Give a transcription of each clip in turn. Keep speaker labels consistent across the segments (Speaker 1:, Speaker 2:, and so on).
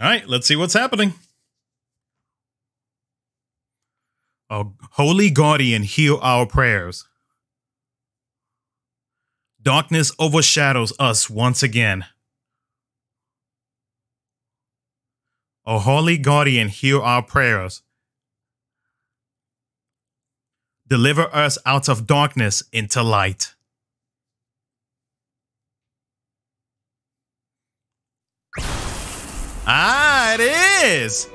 Speaker 1: Alright, let's see what's happening. Oh, Holy Guardian, hear our prayers. Darkness overshadows us once again. Oh, Holy Guardian, hear our prayers. Deliver us out of darkness into light. Ah, it is!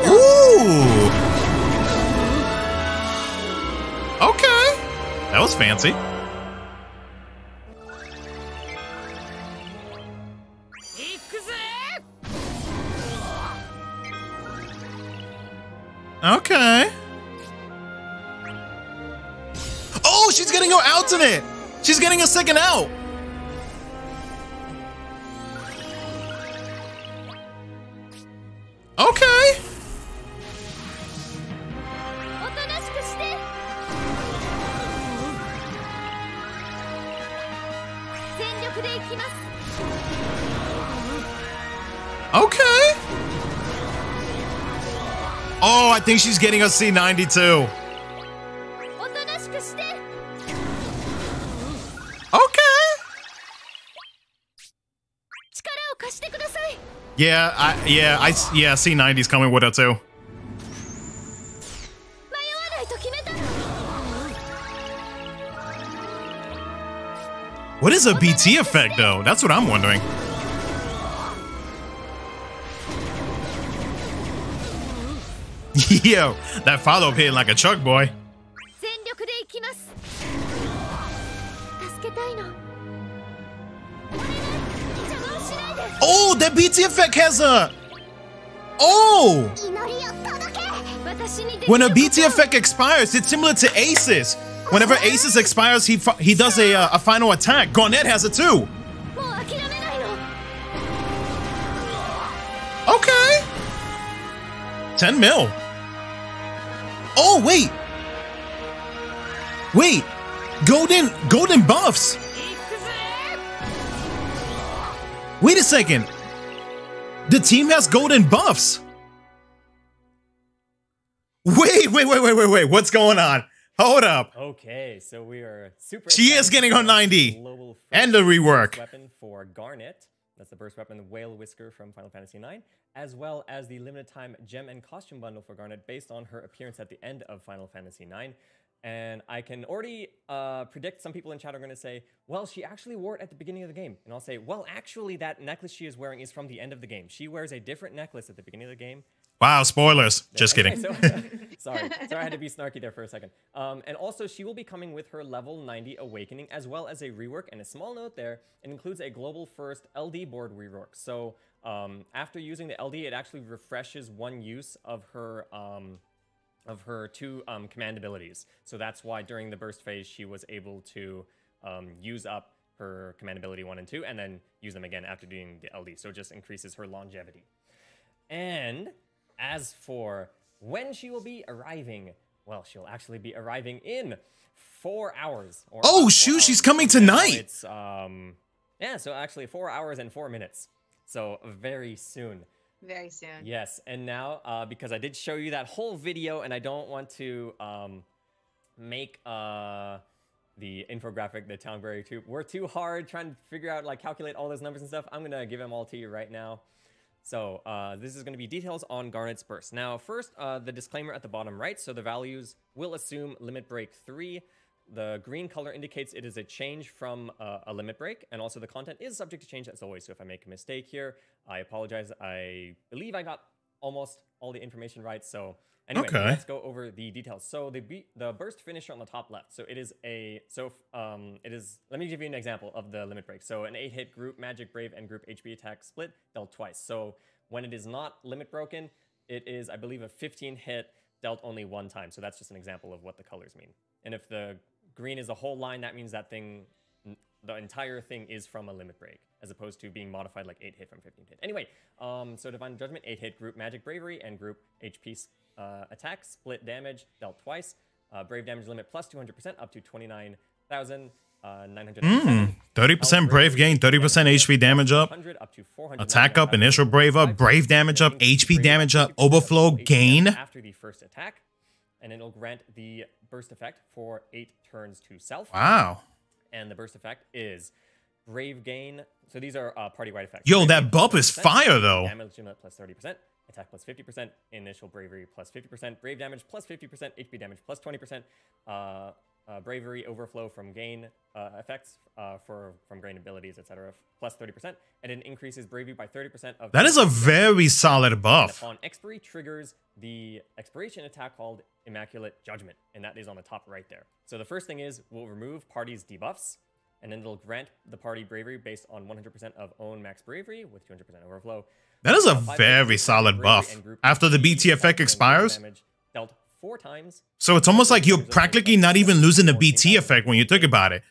Speaker 1: Ooh! Okay. That was fancy. Okay. Oh, she's getting her outs in it. She's getting a second out. Okay. Okay. Oh, I think she's getting a C90 too. Okay. Yeah, C90's coming with her too. What is a BT effect though? That's what I'm wondering. Yo, that follow-up hit like a truck boy. Oh, that BT effect has a... Oh! When a BT effect expires, it's similar to Ace's. Whenever Ace's expires, he does a final attack. Garnet has it too. Okay. 10 mil. Oh, wait. Wait. Golden buffs. Wait a second. The team has golden buffs. Wait. What's going on? Hold up.
Speaker 2: Okay, so we are super.
Speaker 1: She is getting her 90 and the rework.
Speaker 2: Weapon for Garnet. That's the burst weapon, the Whale Whisker from Final Fantasy IX, as well as the limited time gem and costume bundle for Garnet based on her appearance at the end of Final Fantasy IX. And I can already predict some people in chat are going to say, well, she actually wore it at the beginning of the game. And I'll say, well, actually, that necklace she is wearing is from the end of the game. She wears a different necklace at the beginning of the game.
Speaker 1: Wow, spoilers. Just kidding.
Speaker 2: So, sorry, I had to be snarky there for a second. And also, she will be coming with her level 90 Awakening, as well as a rework. And a small note there, it includes a global first LD board rework. So after using the LD, it actually refreshes one use of her two command abilities. So that's why during the burst phase, she was able to use up her command ability 1 and 2, and then use them again after doing the LD. So it just increases her longevity. And as for when she will be arriving, well, she'll actually be arriving in 4 hours.
Speaker 1: Oh, shoot, she's coming tonight.
Speaker 2: It's, yeah, so actually 4 hours and 4 minutes. So very soon.
Speaker 3: Very soon.
Speaker 2: Yes, and now, because I did show you that whole video, and I don't want to make the infographic, the Townberry tube, work too hard trying to figure out, like, calculate all those numbers and stuff. I'm going to give them all to you right now. So this is going to be details on Garnet's burst. Now, first, the disclaimer at the bottom right. So the values will assume limit break 3. The green color indicates it is a change from a limit break, and also the content is subject to change as always. So if I make a mistake here, I apologize. I believe I got almost all the information right. So anyway, let's go over the details. So the burst finisher on the top left. So it is let me give you an example of the limit break. So an 8-hit group Magic Brave and group HP attack split dealt twice. So when it is not limit broken, it is, I believe, a 15-hit dealt only 1 time. So that's just an example of what the colors mean. And if the green is a whole line, that means that thing, the entire thing is from a limit break, as opposed to being modified like 8-hit from 15-hit. Anyway, so Divine Judgment, 8-hit group Magic Bravery and group HP attack, split damage, dealt twice. Brave damage limit plus 200% up to 29,900.
Speaker 1: 30% brave gain, 30% HP damage up, attack up, initial brave up, brave damage up, HP damage up, overflow gain.
Speaker 2: After the first attack, and it'll grant the burst effect for 8 turns to self.
Speaker 1: Wow.
Speaker 2: And the burst effect is brave gain. So these are party-wide effects.
Speaker 1: Yo, that buff is fire though.
Speaker 2: Damage limit plus 30%, attack plus 50%, initial bravery plus 50%, brave damage plus 50%, HP damage plus 20%, bravery overflow from gain effects from gain abilities, etc. plus 30%, and it increases bravery by 30% of.
Speaker 1: That is a very solid buff.
Speaker 2: Upon expiry, triggers the expiration attack called Immaculate Judgment, and that is on the top right there. So the first thing is we'll remove party's debuffs, and then it'll grant the party bravery based on 100% of own max bravery with 200% overflow.
Speaker 1: That is a very solid buff. After the BT effect expires,
Speaker 2: dealt 4 times.
Speaker 1: So it's almost like you're practically not even losing the BT effect when you think about it.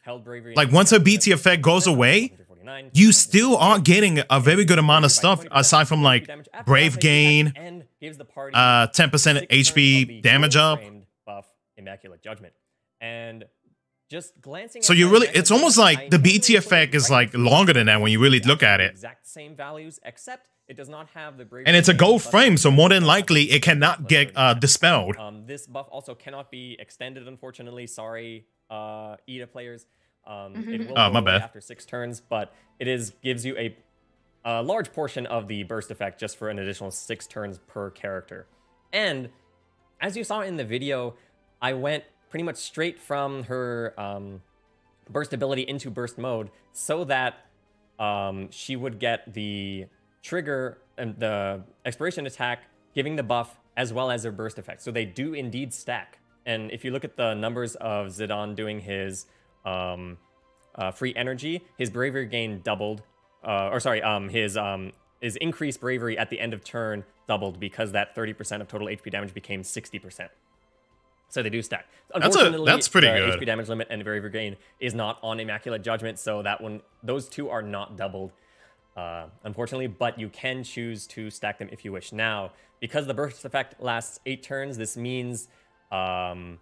Speaker 1: Like once a BT effect goes away, you still are getting a very good amount of stuff aside from like brave gain, 10% HP damage up.
Speaker 2: Buff, Immaculate Judgment. And just glancing
Speaker 1: so you really, it's almost like the BT effect is like longer than that when you really look at it.
Speaker 2: Exact same values, except it does not have the bravery.
Speaker 1: And it's a gold frame, so more than likely it cannot get dispelled.
Speaker 2: This buff also cannot be extended, unfortunately. Sorry, ETA players. It will
Speaker 1: my
Speaker 2: go away
Speaker 1: bad.
Speaker 2: after 6 turns, but it gives you a large portion of the burst effect just for an additional 6 turns per character. And as you saw in the video, I went pretty much straight from her burst ability into burst mode so that she would get the trigger and the expiration attack giving the buff as well as her burst effect. So they do indeed stack. And if you look at the numbers of Zidane doing his free energy, his bravery gain doubled. His increased bravery at the end of turn doubled because that 30% of total HP damage became 60%. So they do stack. Unfortunately,
Speaker 1: that's pretty good.
Speaker 2: HP damage limit and bravery gain is not on Immaculate Judgment, so those two are not doubled, unfortunately. But you can choose to stack them if you wish. Now, because the burst effect lasts 8 turns, this means that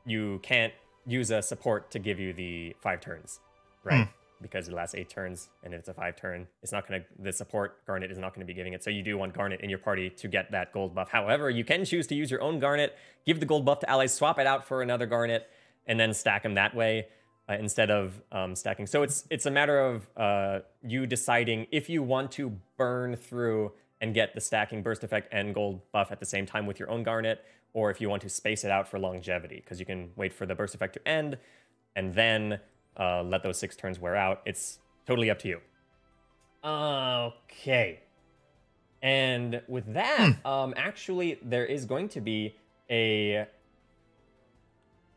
Speaker 2: you can't use a support to give you the 5 turns, right? Because it lasts 8 turns, and if it's a 5 turn, it's not gonna. The support Garnet is not gonna be giving it. So you do want Garnet in your party to get that gold buff. However, you can choose to use your own Garnet, give the gold buff to allies, swap it out for another Garnet, and then stack them that way instead of stacking. So it's a matter of you deciding if you want to burn through and get the stacking burst effect and gold buff at the same time with your own Garnet, or if you want to space it out for longevity, because you can wait for the burst effect to end and then let those 6 turns wear out. It's totally up to you. Okay. And with that, actually, there is going to be a...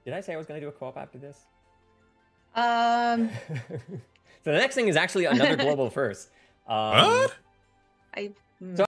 Speaker 2: Did I say I was going to do a co-op after this? So the next thing is actually another global first.
Speaker 1: What?
Speaker 2: So